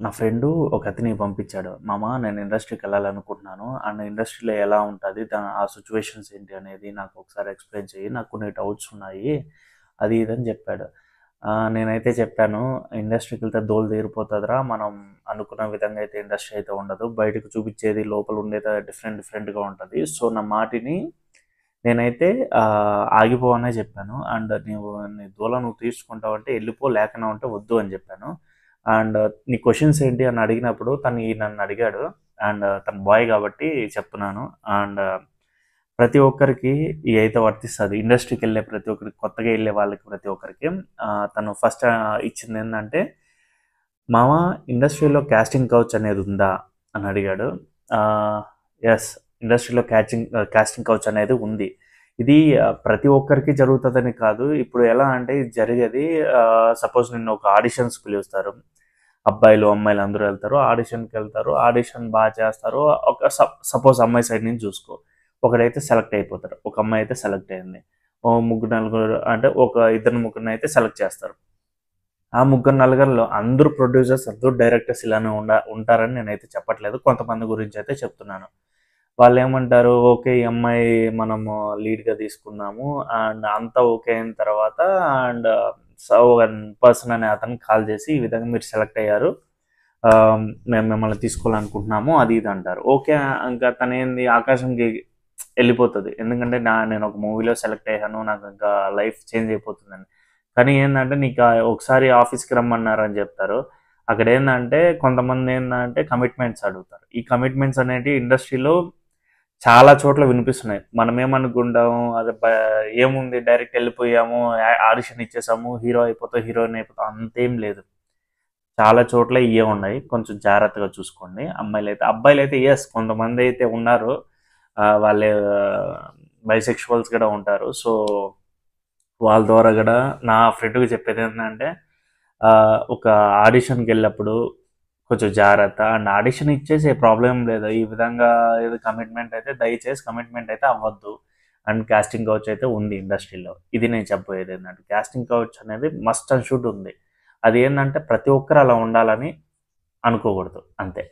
నా ఫ్రెండు ఒకతని పంపించాడు. మామ నేను ఇండస్ట్రీకెళ్ళాలనుకుంటున్నాను. అండ్ ఇండస్ట్రీలో ఎలా ఉంటది? ఆ సిట్యుయేషన్స్ ఏంటి అనేది నాకు ఒకసారి ఎక్స్‌ప్లెయిన్ చెయ్యి. నాకు కొన్ని డౌట్స్ ఉన్నాయి. అది ఇది అని చెప్పాడు. నేనైతే చెప్పాను, ఇండస్ట్రీకెళ్తే దోల తీరిపోతదిరా. మనం అనుకున్న విధంగా అయితే ఇండస్ట్రీ అయితే ఉండదు. బయటకు చూపిచ్చేది లోపల ఉండేది డిఫరెంట్‌గా ఉంటది. సో, నా మాటిని నేనైతే ఆగిపో అనే చెప్పాను. అండ్ నీ దూల నువ్వు తీర్చుకుంటావంటే ఎళ్ళిపో, లేకనే ఉంటే వద్దు అని చెప్పాను. అండ్ నీ క్వెషన్స్ ఏంటి అని అడిగినప్పుడు నన్ను అడిగాడు. అండ్ తను బాయ్ కాబట్టి చెప్తున్నాను. అండ్ ప్రతి ఒక్కరికి ఇదైతే వర్తిస్తది. ఇండస్ట్రీకెళ్ళే ప్రతి ఒక్కరికి, కొత్తగా ఎళ్ళే వాళ్ళకి ప్రతి ఒక్కరికి తను ఫస్ట్ ఇచ్చిందేందంటే, మామ ఇండస్ట్రీలో కాస్టింగ్ కౌచ్ అనేది ఉందా అని అడిగాడు. యెస్, ఇండస్ట్రీలో కాస్టింగ్ కౌచ్ అనేది ఉంది. ఇది ప్రతి ఒక్కరికి జరుగుతుందని కాదు. ఇప్పుడు ఎలా అంటే ఇది జరిగేది, సపోజ్ నిన్ను ఒక ఆడిషన్స్‌కి పిలుస్తారు. అబ్బాయిలు, అమ్మాయిలు అందరూ వెళ్తారు. ఆడిషన్‌కి వెళ్తారు. ఆడిషన్ బాగా చేస్తారు. ఒక సపోజ్ అమ్మాయి సైడ్ నుంచి చూసుకో. ఒకడైతే సెలెక్ట్ అయిపోతారు. ఒక అమ్మాయి అయితే సెలెక్ట్ అయింది. ఓ ముగ్గురు, నలుగురు అంటే ఒక ఇద్దరు ముగ్గురిని అయితే సెలెక్ట్ చేస్తారు. ఆ ముగ్గురు నలుగురిలో అందరూ ప్రొడ్యూసర్స్, అందరూ డైరెక్టర్స్ ఇలానే ఉంటారని నేనైతే చెప్పట్లేదు. కొంతమంది గురించి అయితే చెప్తున్నాను. వాళ్ళేమంటారు, ఓకే ఈ అమ్మాయి మనము లీడ్‌గా తీసుకుందాము. అండ్ అంతా ఓకే అయిన తర్వాత అండ్ వన్ పర్సన్ అనే అతనికి కాల్ చేసి, ఈ విధంగా మీరు సెలెక్ట్ అయ్యారు. మేము మిమ్మల్ని తీసుకోవాలనుకుంటున్నాము అది ఇది అంటారు. ఓకే, ఇంకా తనేంది ఆకాశంకి వెళ్ళిపోతుంది. ఎందుకంటే నేను ఒక మూవీలో సెలెక్ట్ అయ్యాను, నాకు ఇంకా లైఫ్ చేంజ్ అయిపోతుందని. కానీ ఏంటంటే నీకు ఒకసారి ఆఫీస్కి రమ్మన్నారు అని చెప్తారు. అక్కడ ఏంటంటే కొంతమంది ఏంటంటే కమిట్మెంట్స్ అడుగుతారు. ఈ కమిట్మెంట్స్ అనేవి ఇండస్ట్రీలో చాలా చోట్ల వినిపిస్తున్నాయి. మనం ఏమనుకుంటాము, అది ఏముంది డైరెక్ట్ వెళ్ళిపోయాము, ఆడిషన్ ఇచ్చేసాము, హీరో అయిపోతాం, హీరోయిన్ అయిపోతాం, అంతేం లేదు. చాలా చోట్ల ఇవే ఉన్నాయి. కొంచెం జాగ్రత్తగా చూసుకోండి. అబ్బాయిలైతే ఎస్ కొంతమంది అయితే ఉన్నారు. వాళ్ళే బైసెక్షువల్స్ కూడా ఉంటారు. సో వాళ్ళ ద్వారా కూడా నా ఫ్రెండ్కి చెప్పేది ఏంటంటే, ఒక ఆడిషన్కి వెళ్ళినప్పుడు కొంచెం జాగ్రత్త. అండ్ ఆడిషన్ ఇచ్చేసే ప్రాబ్లం లేదు. ఈ విధంగా ఏదో కమిట్మెంట్ అయితే దయచేసి కమిట్మెంట్ అయితే అవ్వద్దు. అండ్ కాస్టింగ్ కౌచ్ అయితే ఉంది ఇండస్ట్రీలో. ఇది నేను చెప్పబోయేది ఏంటంటే, కాస్టింగ్ కౌచ్ అనేది మస్ట్ అండ్ షుడ్ ఉంది. అది ఏంటంటే ప్రతి ఒక్కరు అలా ఉండాలని అనుకోకూడదు, అంతే.